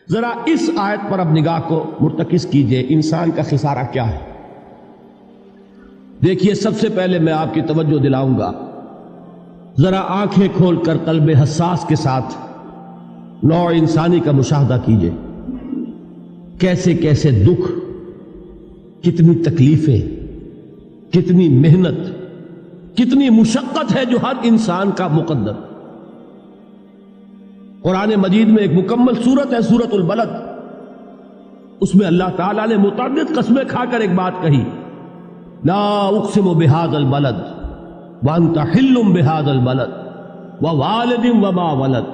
ذرا اس آیت پر اب نگاہ کو مرتکز کیجئے، انسان کا خسارہ کیا ہے؟ دیکھیے، سب سے پہلے میں آپ کی توجہ دلاؤں گا، ذرا آنکھیں کھول کر قلب حساس کے ساتھ نوع انسانی کا مشاہدہ کیجئے، کیسے کیسے دکھ، کتنی تکلیفیں، کتنی محنت، کتنی مشقت ہے جو ہر انسان کا مقدر۔ قرآن مجید میں ایک مکمل سورت ہے، سورت البلد، اس میں اللہ تعالیٰ نے متعدد قسمیں کھا کر ایک بات کہی، لا اقسم بہذا البلد وانت حل بہذا البلد ووالد وما ولد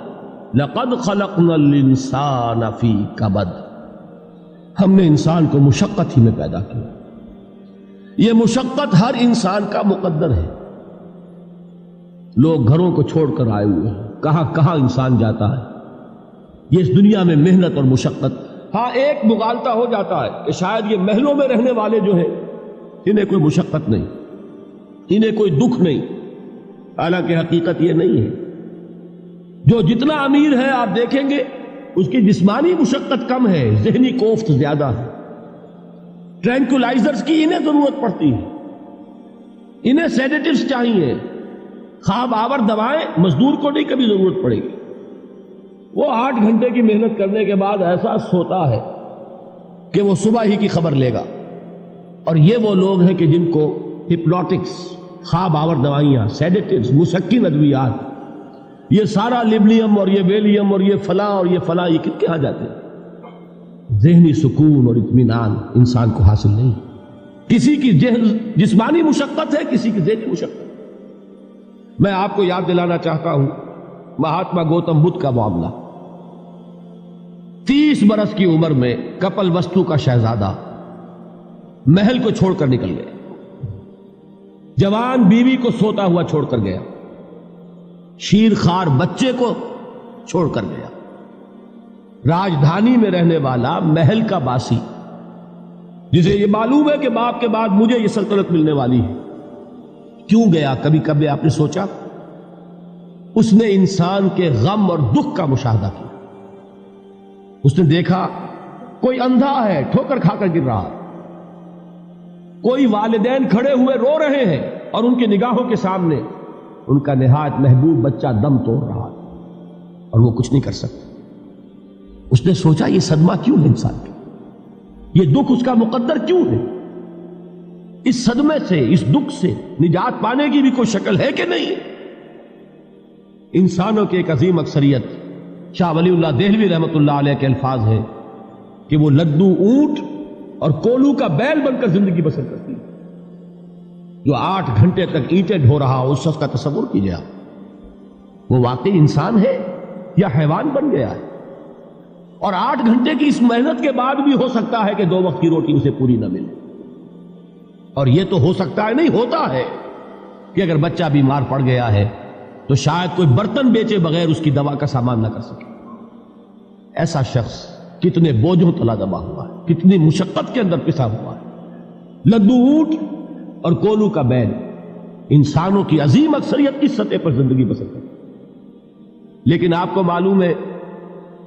لقد خلقنا الانسان فی کبد۔ ہم نے انسان کو مشقت ہی میں پیدا کیا، یہ مشقت ہر انسان کا مقدر ہے۔ لوگ گھروں کو چھوڑ کر آئے ہوئے ہیں، کہاں کہاں انسان جاتا ہے، یہ اس دنیا میں محنت اور مشقت۔ ہاں، ایک مغالطہ ہو جاتا ہے کہ شاید یہ محلوں میں رہنے والے جو ہیں انہیں کوئی مشقت نہیں، انہیں کوئی دکھ نہیں، حالانکہ حقیقت یہ نہیں ہے۔ جو جتنا امیر ہے آپ دیکھیں گے اس کی جسمانی مشقت کم ہے، ذہنی کوفت زیادہ ہے۔ ٹرینکولائزرز کی انہیں ضرورت پڑتی ہے، انہیں سیڈیٹیوز چاہیے، خواب آور دوائیں مزدور کو نہیں کبھی ضرورت پڑے گی۔ وہ 8 گھنٹے کی محنت کرنے کے بعد احساس ہوتا ہے کہ وہ صبح ہی کی خبر لے گا۔ اور یہ وہ لوگ ہیں کہ جن کو ہپنوٹکس، خواب آور دوائیاں، سیڈیٹیوز، مسکن ادویات، یہ سارا لیبنیم اور یہ ویلیم اور یہ فلاں اور یہ فلاں، یہ کت کے ہاں جاتے ہیں؟ ذہنی سکون اور اطمینان انسان کو حاصل نہیں۔ کسی کی جسمانی مشقت ہے، کسی کی ذہنی مشقت۔ میں آپ کو یاد دلانا چاہتا ہوں مہاتما گوتم بدھ کا معاملہ۔ 30 برس کی عمر میں کپل وستو کا شہزادہ محل کو چھوڑ کر نکل گیا، جوان بیوی کو سوتا ہوا چھوڑ کر گیا، شیر خوار بچے کو چھوڑ کر گیا۔ راجدھانی میں رہنے والا محل کا باسی، جسے یہ معلوم ہے کہ باپ کے بعد مجھے یہ سلطنت ملنے والی ہے، کیوں گیا؟ کبھی کبھی آپ نے سوچا؟ اس نے انسان کے غم اور دکھ کا مشاہدہ کیا۔ اس نے دیکھا کوئی اندھا ہے، ٹھوکر کھا کر گر رہا ہے، کوئی والدین کھڑے ہوئے رو رہے ہیں اور ان کی نگاہوں کے سامنے ان کا نہایت محبوب بچہ دم توڑ رہا ہے اور وہ کچھ نہیں کر سکتا۔ اس نے سوچا یہ صدمہ کیوں ہے انسان کا، یہ دکھ اس کا مقدر کیوں ہے؟ اس صدمے سے، اس دکھ سے نجات پانے کی بھی کوئی شکل ہے کہ نہیں؟ انسانوں کی ایک عظیم اکثریت، شاہ ولی اللہ دہلوی رحمۃ اللہ علیہ کے الفاظ ہیں کہ وہ لدو اونٹ اور کولو کا بیل بن کر زندگی بسر کرتی ہے۔ جو 8 گھنٹے تک اینٹیں ڈھو رہا ہو، اس شخص کا تصور کیجیے آپ، وہ واقعی انسان ہے یا حیوان بن گیا ہے؟ اور 8 گھنٹے کی اس محنت کے بعد بھی ہو سکتا ہے کہ 2 وقت کی روٹی اسے پوری نہ ملے۔ اور یہ تو ہو سکتا ہے، نہیں ہوتا ہے، کہ اگر بچہ بیمار پڑ گیا ہے تو شاید کوئی برتن بیچے بغیر اس کی دوا کا سامان نہ کر سکے۔ ایسا شخص کتنے بوجھوں تلا دبا ہوا ہے، کتنی مشقت کے اندر پسا ہوا ہے۔ لدو اونٹ اور کولو کا بیل، انسانوں کی عظیم اکثریت اس سطح پر زندگی بسر کرتی ہے۔ لیکن آپ کو معلوم ہے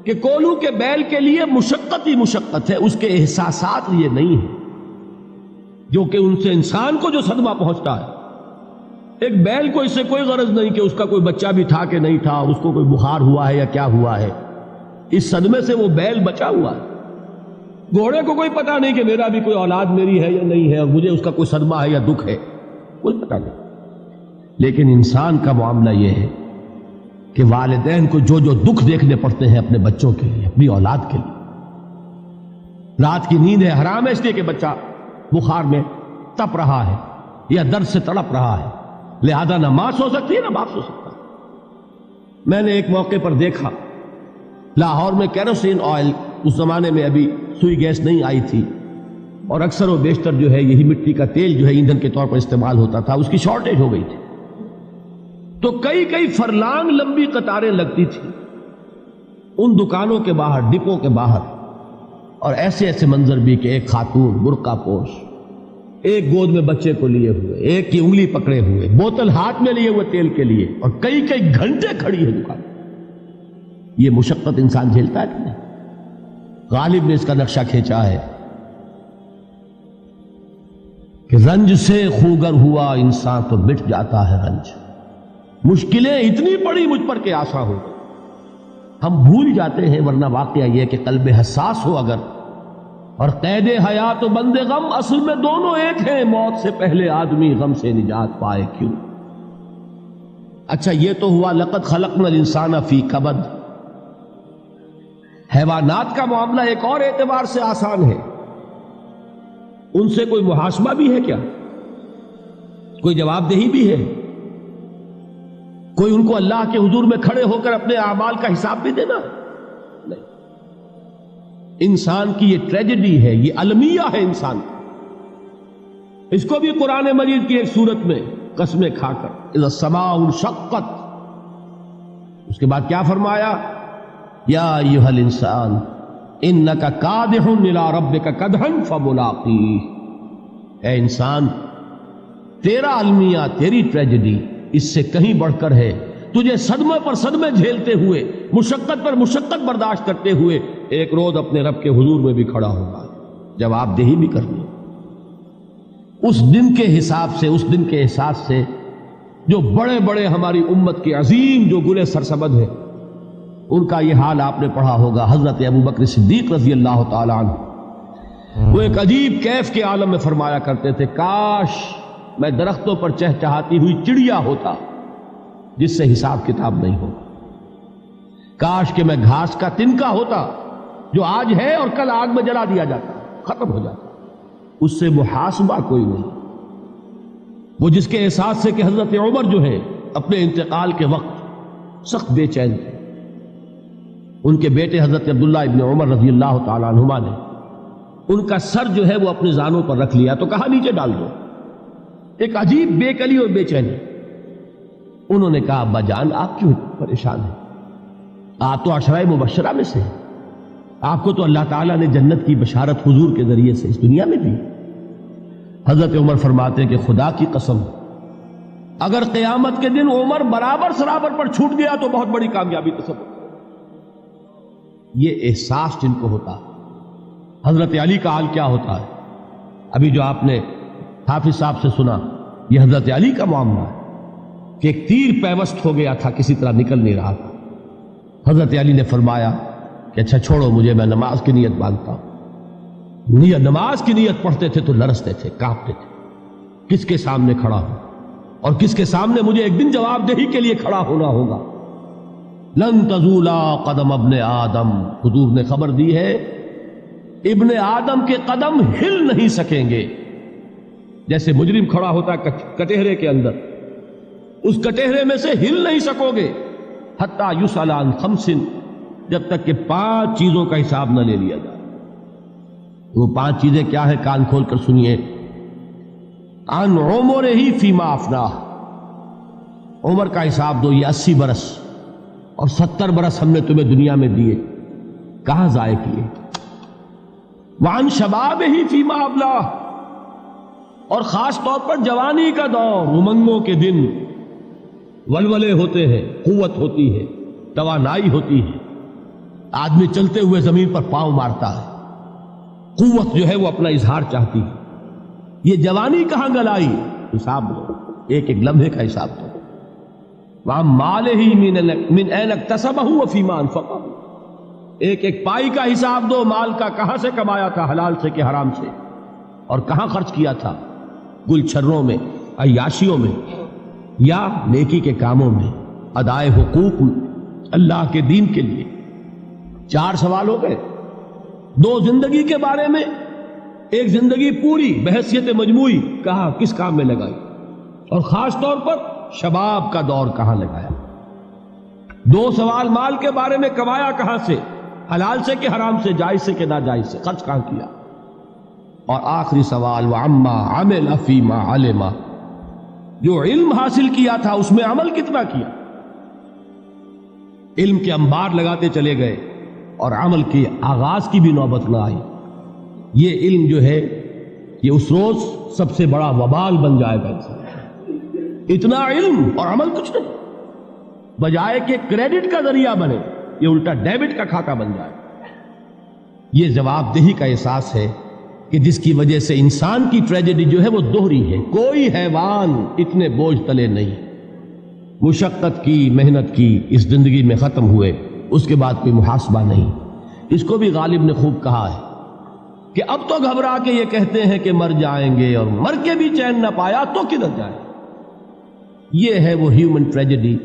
کہ کولو کے بیل کے لیے مشقت ہی مشقت ہے، اس کے احساسات یہ نہیں ہیں جو کہ ان سے انسان کو جو صدمہ پہنچتا ہے۔ ایک بیل کو اس سے کوئی غرض نہیں کہ اس کا کوئی بچہ بھی تھا کہ نہیں تھا، اس کو کوئی بخار ہوا ہے یا کیا ہوا ہے، اس صدمے سے وہ بیل بچا ہوا ہے۔ گھوڑے کو کوئی پتہ نہیں کہ میرا بھی کوئی اولاد میری ہے یا نہیں ہے، اور مجھے اس کا کوئی صدمہ ہے یا دکھ ہے، کوئی پتہ نہیں۔ لیکن انسان کا معاملہ یہ ہے کہ والدین کو جو جو دکھ دیکھنے پڑتے ہیں اپنے بچوں کے لیے، اپنی اولاد کے لیے۔ رات کی نیند ہے حرام ہے اس لیے کہ بچہ بخار میں تپ رہا ہے یا درد سے تڑپ رہا ہے، لہذا نہ ماں سو سکتی ہے نہ باپ سو سکتا۔ میں نے ایک موقع پر دیکھا، لاہور میں کیروسین آئل، اس زمانے میں ابھی سوئی گیس نہیں آئی تھی، اور اکثر و بیشتر جو ہے یہی مٹی کا تیل جو ہے ایندھن کے طور پر استعمال ہوتا تھا، اس کی شارٹیج ہو گئی تھی۔ تو کئی فرلانگ لمبی قطاریں لگتی تھی ان دکانوں کے باہر، ڈپو کے باہر، اور ایسے منظر بھی کہ ایک خاتون برقع پوش، ایک گود میں بچے کو لیے ہوئے، ایک کی انگلی پکڑے ہوئے، بوتل ہاتھ میں لیے ہوئے تیل کے لیے، اور کئی گھنٹے کھڑی ہے دکان۔ یہ مشقت انسان جھیلتا ہے کہ نہیں؟ غالب نے اس کا نقشہ کھینچا ہے کہ رنج سے خوگر ہوا انسان تو مٹ جاتا ہے رنج. مشکلیں اتنی پڑی مجھ پر کہ آسان ہو گئی. ہم بھول جاتے ہیں، ورنہ واقعہ یہ کہ قلب حساس ہو اگر، اور قید حیات و بند غم اصل میں دونوں ایک ہیں. موت سے پہلے آدمی غم سے نجات پائے کیوں؟ اچھا یہ تو ہوا لقد خلقنا الانسان فی کبد. حیوانات کا معاملہ ایک اور اعتبار سے آسان ہے. ان سے کوئی محاسبہ بھی ہے کیا؟ کوئی جواب دہی بھی ہے؟ کوئی ان کو اللہ کے حضور میں کھڑے ہو کر اپنے اعمال کا حساب بھی دینا؟ نہیں. انسان کی یہ ٹریجڈی ہے، یہ المیہ ہے انسان. اس کو بھی قرآن مجید کی ایک سورت میں قسمیں کھا کر اذا السماء انشقت، اس کے بعد کیا فرمایا؟ یا ایھا الانسان انک کادح الی ربک کدحا فملاقیہ. اے انسان، تیرا المیہ، تیری ٹریجڈی اس سے کہیں بڑھ کر ہے. تجھے صدمے پر صدمے جھیلتے ہوئے، مشقت پر مشقت برداشت کرتے ہوئے ایک روز اپنے رب کے حضور میں بھی کھڑا ہوگا، جواب دہی بھی کرنی. اس دن کے حساب سے، اس دن کے احساس سے جو بڑے بڑے ہماری امت کے عظیم جو گلے سرسبد ہیں، ان کا یہ حال آپ نے پڑھا ہوگا. حضرت ابوبکر صدیق رضی اللہ تعالی عنہ وہ ایک عجیب کیف کے عالم میں فرمایا کرتے تھے، کاش میں درختوں پر چہچہاتی ہوئی چڑیا ہوتا جس سے حساب کتاب نہیں ہوگا. کاش کہ میں گھاس کا تنکا ہوتا جو آج ہے اور کل آگ میں جلا دیا جاتا، ختم ہو جاتا، اس سے محاسبہ کوئی نہیں. وہ جس کے احساس سے کہ حضرت عمر جو ہے اپنے انتقال کے وقت سخت بے چین تھے. ان کے بیٹے حضرت عبداللہ ابن عمر رضی اللہ تعالیٰ عنہما نے ان کا سر جو ہے وہ اپنے زانوں پر رکھ لیا تو کہا نیچے ڈال دو. ایک عجیب بے کلی اور بے چینی. انہوں نے کہا ابا جان آپ کیوں پریشان ہیں؟ آپ تو عشرہ مبشرہ میں سے، آپ کو تو اللہ تعالیٰ نے جنت کی بشارت حضور کے ذریعے سے اس دنیا میں دی. حضرت عمر فرماتے ہیں کہ خدا کی قسم اگر قیامت کے دن عمر برابر سرابر پر چھوٹ گیا تو بہت بڑی کامیابی تصور. یہ احساس جن کو ہوتا، حضرت علی کا حال کیا ہوتا ہے؟ ابھی جو آپ نے حافظ صاحب سے سنا، یہ حضرت علی کا معاملہ ہے کہ ایک تیر پیوست ہو گیا تھا، کسی طرح نکل نہیں رہا تھا. حضرت علی نے فرمایا کہ اچھا چھوڑو مجھے، میں نماز کی نیت باندھتا ہوں. نماز کی نیت پڑھتے تھے تو لرزتے تھے، کانپتے تھے. کس کے سامنے کھڑا ہوں اور کس کے سامنے مجھے ایک دن جواب دہی کے لیے کھڑا ہونا ہوگا. لن تزولا قدم ابن آدم، حضور نے خبر دی ہے ابن آدم کے قدم ہل نہیں سکیں گے. جیسے مجرم کھڑا ہوتا ہے کٹہرے کے اندر، اس کٹہرے میں سے ہل نہیں سکو گے حتی یسأل عن خمس، جب تک کہ 5 چیزوں کا حساب نہ لے لیا جائے. وہ 5 چیزیں کیا ہے؟ کان کھول کر سنیے. عن عمرہ فیما افناہ، عمر کا حساب دو. یہ 80 برس اور 70 برس ہم نے تمہیں دنیا میں دیے، کہاں ضائع کیے؟ وعن شبابہ فیما ابلاہ، اور خاص طور پر جوانی کا دور، امنگوں کے دن، ولولے ہوتے ہیں، قوت ہوتی ہے، توانائی ہوتی ہے، آدمی چلتے ہوئے زمین پر پاؤں مارتا ہے، قوت جو ہے وہ اپنا اظہار چاہتی ہے. یہ جوانی کہاں گلائی؟ حساب دو، ایک ایک لمحے کا حساب دو. وَعَن مَالِهِ مِنْ أَيْنَ اكْتَسَبَهُ وَفِيمَا أَنْفَقَهُ، ایک ایک پائی کا حساب دو. مال کا کہاں سے کمایا تھا، حلال سے کہ حرام سے، اور کہاں خرچ کیا تھا، گل چھروں میں، عیاشیوں میں، یا نیکی کے کاموں میں، ادائے حقوق اللہ کے دین کے لیے. 4 سوال ہو گئے. 2 زندگی کے بارے میں، ایک زندگی پوری بحیثیت مجموعی کہاں کس کام میں لگائی، اور خاص طور پر شباب کا دور کہاں لگایا. 2 سوال مال کے بارے میں، کمایا کہاں سے، حلال سے کہ حرام سے، جائز سے کہ ناجائز سے، خرچ کہاں کیا. اور آخری سوال وعما عمل فیما علم، جو علم حاصل کیا تھا اس میں عمل کتنا کیا. علم کے انبار لگاتے چلے گئے اور عمل کے آغاز کی بھی نوبت نہ آئی. یہ علم جو ہے یہ اس روز سب سے بڑا وبال بن جائے گا. اتنا علم اور عمل کچھ نہیں، بجائے کہ کریڈٹ کا ذریعہ بنے یہ الٹا ڈیبٹ کا کھاتہ بن جائے. یہ جواب دہی کا احساس ہے کہ جس کی وجہ سے انسان کی ٹریجڈی جو ہے وہ دوہری ہے. کوئی حیوان اتنے بوجھ تلے نہیں. مشقت کی، محنت کی، اس زندگی میں ختم ہوئے، اس کے بعد کوئی محاسبہ نہیں. اس کو بھی غالب نے خوب کہا ہے کہ اب تو گھبرا کے یہ کہتے ہیں کہ مر جائیں گے، اور مر کے بھی چین نہ پایا تو کدھر جائیں. یہ ہے وہ ہیومن ٹریجڈی